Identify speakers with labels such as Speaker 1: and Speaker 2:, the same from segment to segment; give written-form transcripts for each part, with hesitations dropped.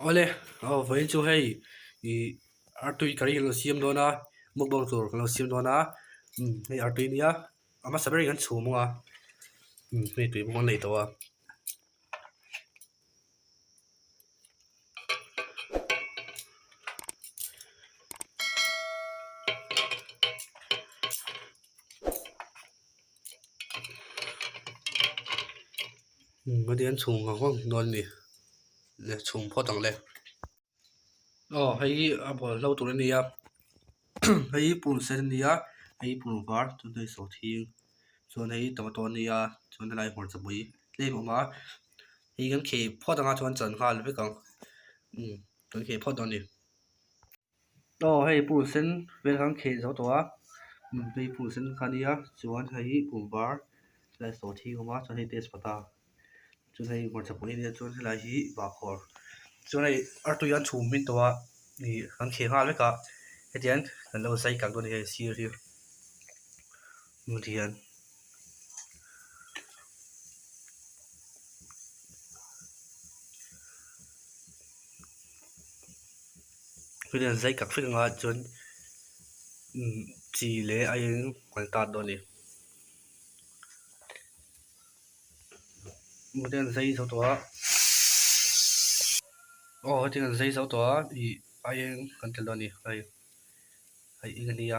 Speaker 1: Olha, vậy chú hay i artui kari lo siam dona mukbang tur lo siam dona hay artui nia ama sabari gan chu mo hay tui mo nei to ma dian chung hong non ni le chung pho tang le hay abo lo tur nia hay pul sen nia hay pul var tu dei so thi chuan hay tomato nia chuan lai hmor chabui le ma hay gan khe pho tanga chuan chan hal ve kang gan khe pho don ni hay pul sen ve kang khe zo to hay pul sen khania chuan hay pul var lai so thi ma chuan hay tespata chuan hay hmor chabui nia chuan lai hi ba khor chuan hay artu yan chhum min to ni kan khe hal ve ka hetian kan lo sai kang do ni sir hi mutian hetian sai kak fe nga chuan chi le ai kan ta do ni mutian sai so to hetian sai so to I ai kan tel do ni ai ingania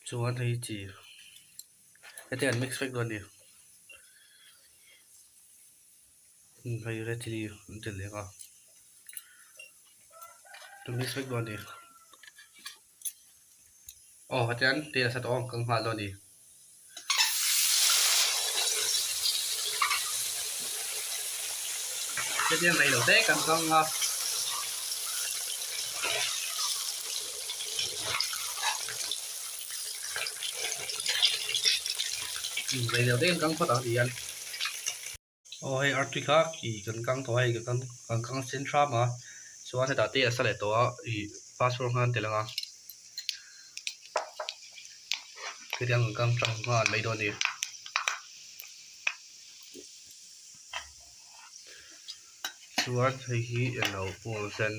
Speaker 1: chuan hay chi hetian mix vek do ni hay red chili tel le nga tu mix vek do ni hetian te sa to kang ma do ni hetian này đầu te kan kang này đầu te kang pho tang dian hay artica I kan kang to hay kan kang centra ma chuan heta te sa le to I passport han telanga hetian kang tang ma mai do ni chuan hay hi eno pul sen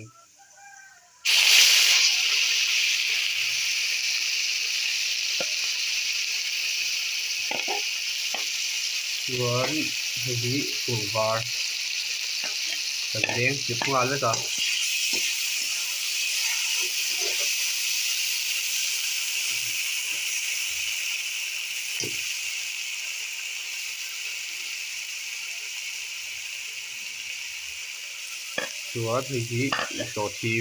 Speaker 1: chuan hay hi pul var kan deng ki phual le ka chuan hay hi so thi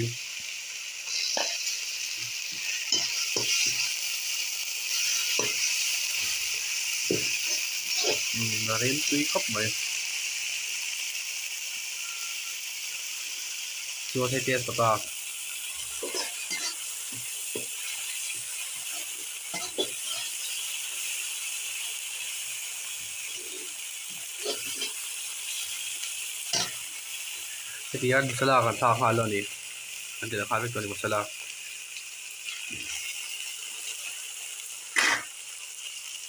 Speaker 1: na ren tui khop mai chuan hay tes pata hetian masala kan tha ha lo ni an de kha ve to ni masala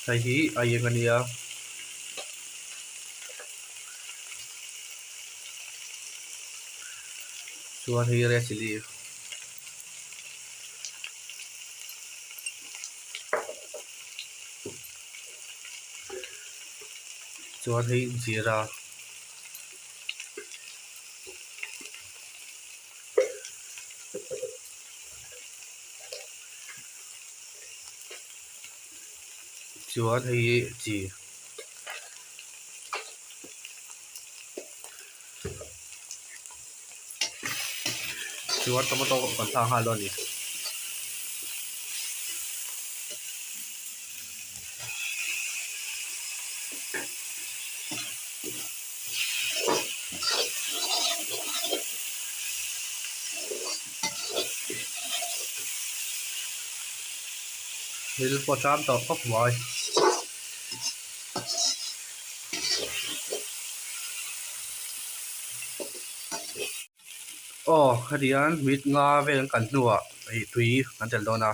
Speaker 1: hay hi ai ngania chuan hay red chili chuan hay zira chuan hay chi chuan tomato kan tha ha lo ni hil po cham to khop moi hetian mit nga vel kan nuwa ai tui kan tel dona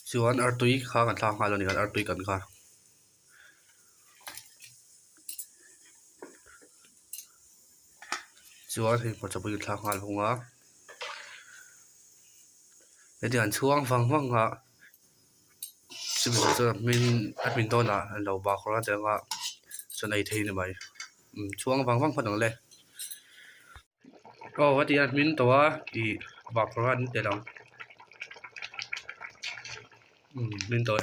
Speaker 1: chuan artui kha kan thla ngai lo ni kan artui kan kha chuan hei hmawr chapui kan thla ngai lo hunga heti an chuang wang nga chumi chu min admin dona an lo ba khora changa chuan ei thei ni mai chuang wang phan ang le heti admin towa I ba khora ni te lang min to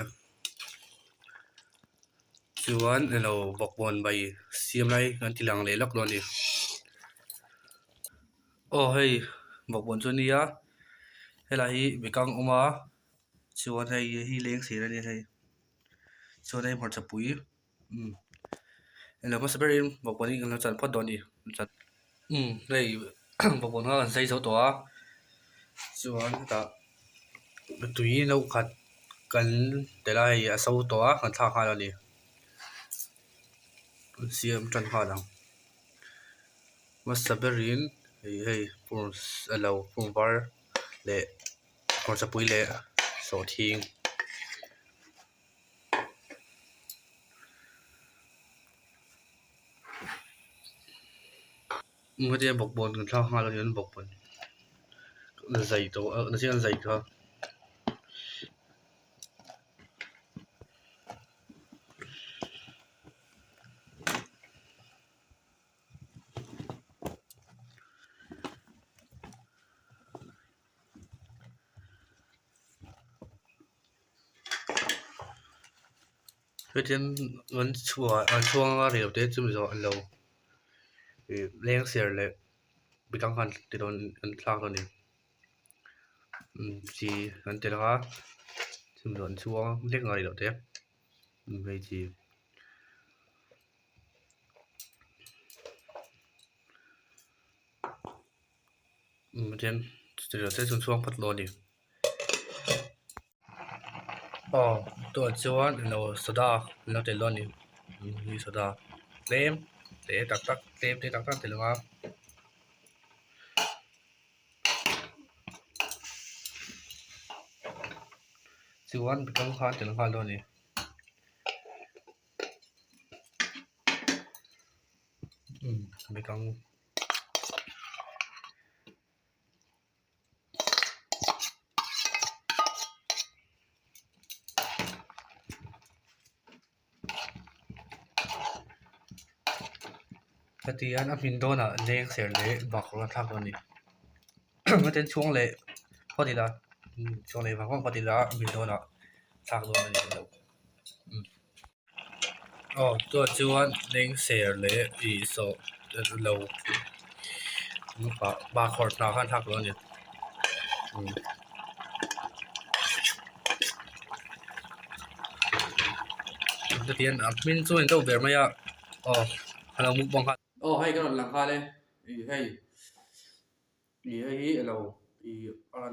Speaker 1: chuan elo bokbon bai siam lai kan tilang le lak lo ni hei bokbon chu ni a helai bikang oma chuan hei hi leng sir ani hei chuan hei hmawr chapui elo masaberin bokbon ni kan lo chan phot do ni chan hei bokbon ha kan sei zo to a chuan ta tui lo khat kan te lai a so to a kan thla kha lo ni siam tran kha lang masaberin hei pur alo pur var le hmawr chapui le so thing heti bokbon kan thla kha lo ni an bokbon na zai to na sian zai kha hetian an chuang a reu te chumi zo an lo leng ser le bikang khan ti don an thla lo ni chi kan te la chumi zo an chuang lek ngai lo te hei chi hetian ti lo te chun chuang phat lo ni to chuan lo soda lo te lo ni ni soda tlem te tak tak tlem te tak tak te lunga chuan bikang khan te lang kha lo ni bikang hetian a hmin dona leng ser le bakra thak lo ni hetian chuang le photila chuang le wang photila hmin dona thak lo ni lo to chuan leng ser le so lo ba khor na khan thak lo ni hetian admin chu en to ber maya hala muk bang khan hei kan lang kha le hei hei alo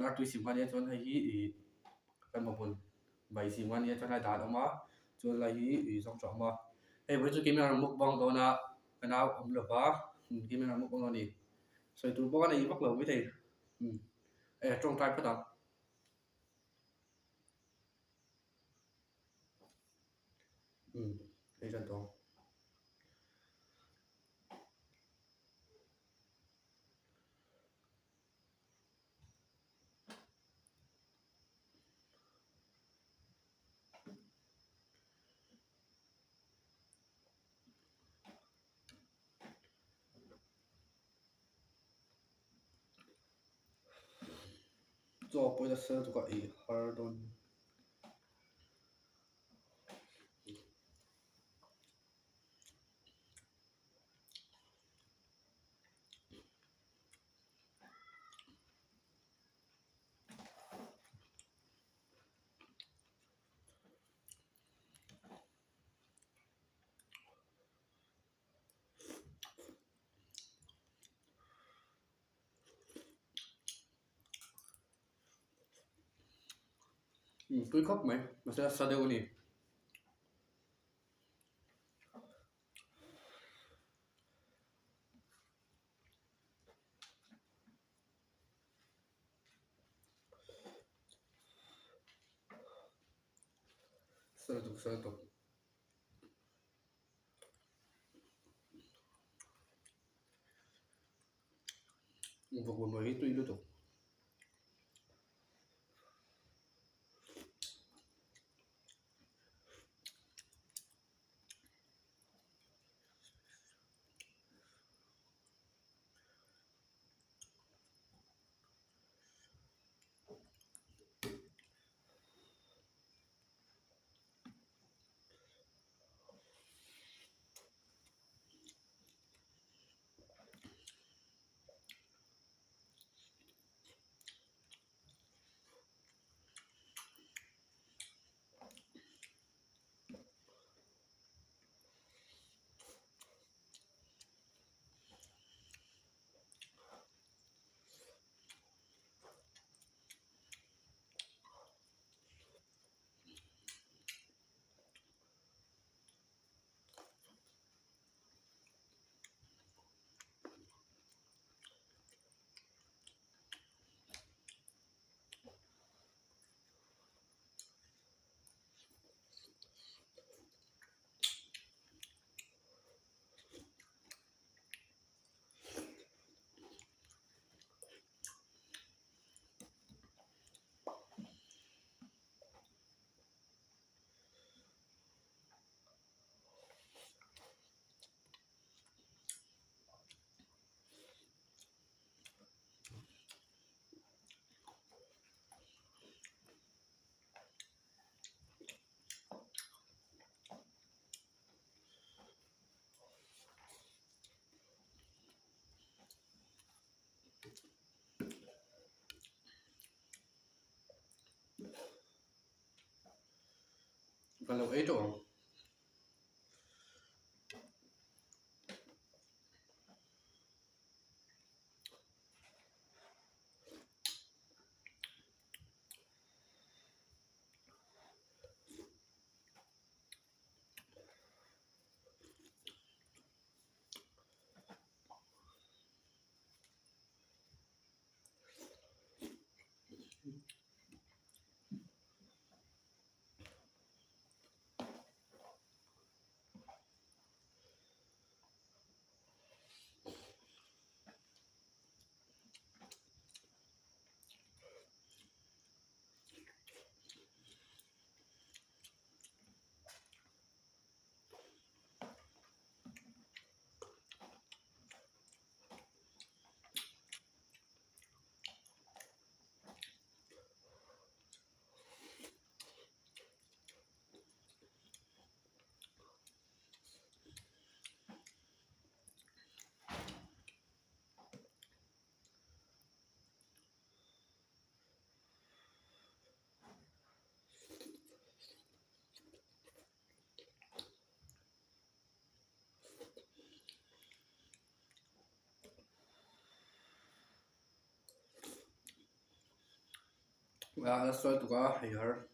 Speaker 1: na tu sim khan chuan hei kan mapun bai sim khan chuan lai dan oma chuan lai hi song chong ma hei boi chu kimera muk bang do na kana om lo ba kimera muk bang ni soi tu bo na I vak lo mi thei trong tai phata hei chan tong cho poi da sơ tu ka har don tui khóc mày mà sẽ sao đâu nè Certo. Un poco nuevito y luto. Kalau itu alas itu kah ya.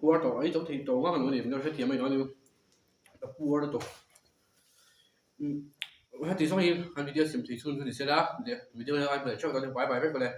Speaker 1: bùa tổ ấy chỗ thì tổ ngon nữa thì nó sẽ thiệt mày nói đi bùa đó tổ hát thì xong đi anh video xem thì xuống thì sẽ đã video này anh phải cho tao bài bài về